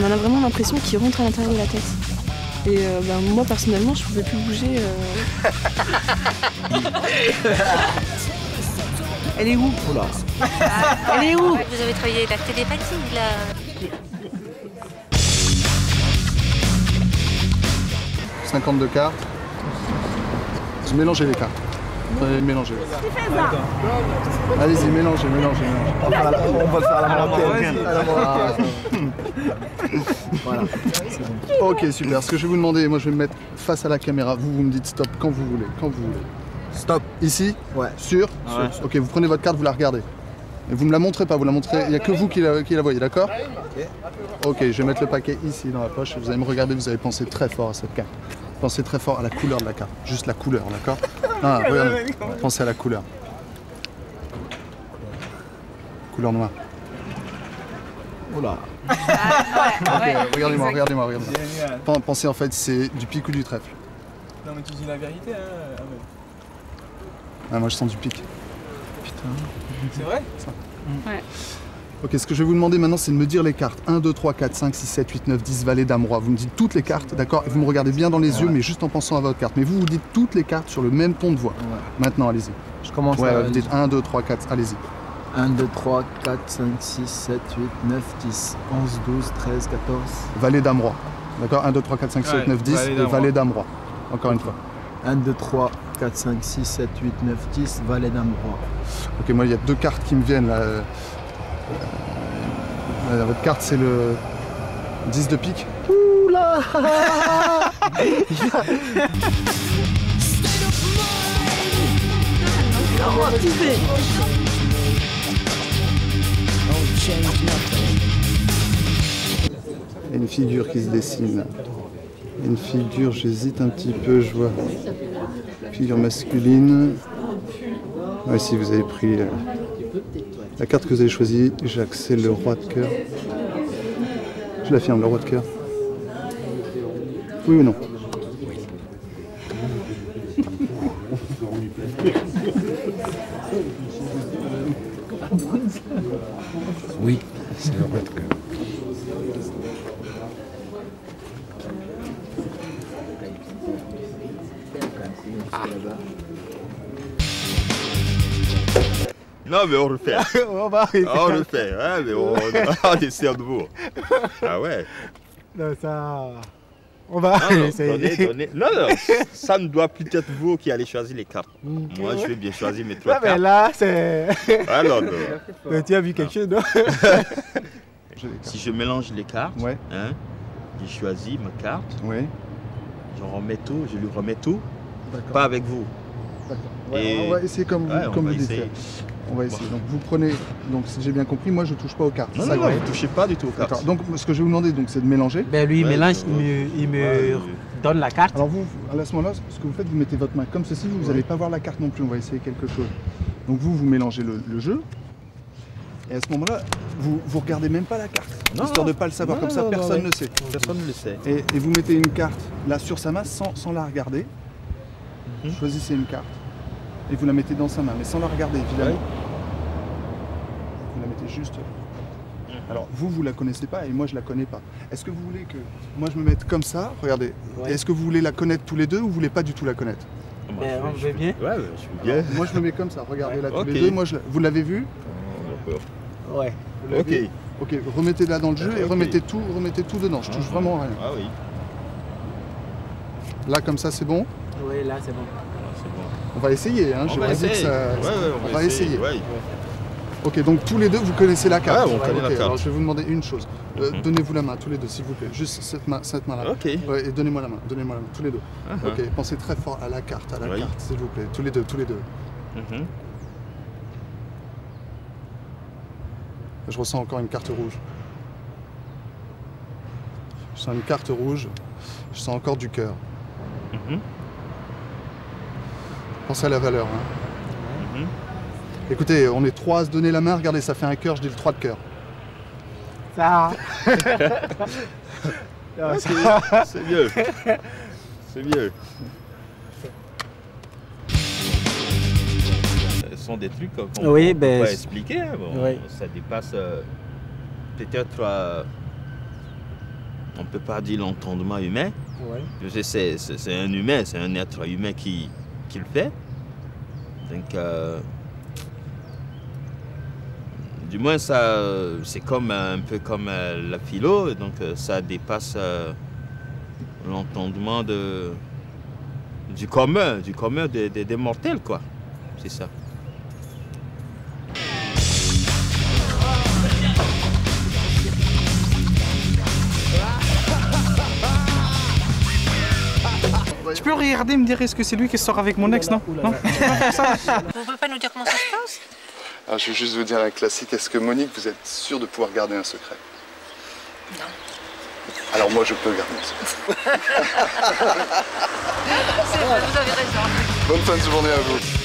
on a vraiment l'impression qu'il rentre à l'intérieur de la tête. Et moi personnellement je pouvais plus bouger. Elle est où? Oula. Elle est où? Vous avez travaillé la télépathie là. 52 cartes. Je mélangeais les cartes. Mélangez. Allez-y, mélangez. On va le faire à la marocaine. Voilà. Ok, super. Ce que je vais vous demander, moi je vais me mettre face à la caméra. Vous me dites stop quand vous voulez. Stop. Ici? Ouais. Sûr? Ouais. Ok, vous prenez votre carte, vous la regardez. Et vous ne me la montrez pas, vous la montrez. Il n'y a que vous qui la voyez, d'accord? Ok, je vais mettre le paquet ici dans la poche. Vous allez me regarder, vous allez penser très fort à cette carte. Pensez très fort à la couleur de la carte. Juste la couleur, d'accord? Ah, regardez. Pensez à la couleur. Couleur noire. Oula. Regardez-moi. Pensez en fait, c'est du pic ou du trèfle. Non mais tu dis la vérité hein. Ah, moi je sens du pic. Putain. C'est vrai? Ouais. Ok, ce que je vais vous demander maintenant, c'est de me dire les cartes. 1, 2, 3, 4, 5, 6, 7, 8, 9, 10, valet, dame, roi. Vous me dites toutes les cartes, d'accord? Et vous me regardez bien dans les yeux, mais juste en pensant à votre carte. Mais vous dites toutes les cartes sur le même ton de voix. Ouais. Maintenant, allez-y. Je commence à... vous dites 1, 2, 3, 4, allez-y. 1, 2, 3, 4, 5, 6, 7, 8, 9, 10, 11, 12, 13, 14. Valet, dame, roi. D'accord? 1, 2, 3, 4, 5, 7, 9, 10 et valet, dame, roi. Encore une fois. 1, 2, 3, 4, 5, 6, 7, 8, 9, 10, valet, dame, roi. Ok, moi il y a deux cartes qui me viennent là. Votre carte c'est le 10 de pique. Oula. Il y a une figure qui se dessine. Une figure, j'hésite un petit peu, je vois. Figure masculine. Oui, si vous avez pris la carte que vous avez choisie, Jacques, c'est le roi de cœur. Je l'affirme, le roi de cœur. Oui ou non? Oui, c'est le roi de cœur. Non mais on refait. On va arrêter. On refait, hein, mais on essaie de nouveau. Ah ouais. Non, ça... On va essayer. Non, ça ne doit plus être vous qui allez choisir les cartes. Moi, je vais bien choisir mes trois cartes. Mais là, c'est... Alors, mais tu as vu quelque chose, non? Si je mélange les cartes, ouais. Hein, je choisis ma carte, ouais. Je lui remets tout, pas avec vous. Ouais, on va essayer comme vous dites. On va essayer. Donc vous prenez, donc si j'ai bien compris, moi je touche pas aux cartes. Non, vous ne touchez pas du tout aux cartes. Donc ce que je vais vous demander, c'est de mélanger. Ben lui il mélange, il me donne la carte. Alors vous, à ce moment-là, ce que vous faites, vous mettez votre main comme ceci, vous n'allez pas voir la carte non plus, on va essayer quelque chose. Donc vous mélangez le jeu. Et à ce moment-là, vous regardez même pas la carte, histoire de ne pas le savoir, comme ça personne ne sait. Personne ne le sait. Et vous mettez une carte là sur sa main sans la regarder. Choisissez une carte. Et vous la mettez dans sa main, mais sans la regarder, évidemment. Ouais. Vous la mettez juste... Alors, vous la connaissez pas et moi, je la connais pas. Est-ce que vous voulez que moi, je me mette comme ça? Regardez. Ouais. Est-ce que vous voulez la connaître tous les deux ou vous voulez pas du tout la connaître? On veut bien. Ouais, je suis bien. Alors, moi, je me mets comme ça. Regardez là tous les deux. Moi, vous l'avez vu? Ouais. Ok, remettez-la dans le jeu et remettez tout dedans. Je touche vraiment à rien. Ah oui. Là, comme ça, c'est bon? Oui, là, c'est bon. On va essayer, hein. Je vous dis que ça... on va essayer. Ouais. Ok, donc tous les deux, vous connaissez la carte. Ouais, on connaît la carte. Alors, je vais vous demander une chose. Donnez-vous la main, tous les deux, s'il vous plaît. Juste cette main-là. Ok. Ouais, et donnez-moi la main, tous les deux. Ok, pensez très fort à la carte, s'il vous plaît. Tous les deux. Je ressens encore une carte rouge. Je sens une carte rouge. Je sens encore du cœur. Pensez à la valeur. Hein. Écoutez, on est trois à se donner la main. Regardez, ça fait un cœur, je dis le 3 de cœur. Ça. C'est mieux. C'est mieux. Ce sont des trucs qu'on peut expliquer. Hein. Bon, ça dépasse peut-être On ne peut pas dire l'entendement humain. Ouais. C'est un humain, c'est un être humain qui le fait. Donc, du moins, ça, c'est comme un peu comme la philo, donc ça dépasse l'entendement du commun des mortels, quoi. C'est ça. Tu peux regarder et me dire est-ce que c'est lui qui sort avec mon ex, non? Non. Vous pouvez pas nous dire comment ça se passe? Alors, je vais juste vous dire un classique. Est-ce que Monique, vous êtes sûre de pouvoir garder un secret? Non. Alors moi, je peux garder un secret. C'est vrai, vous avez raison. Bonne fin de journée à vous.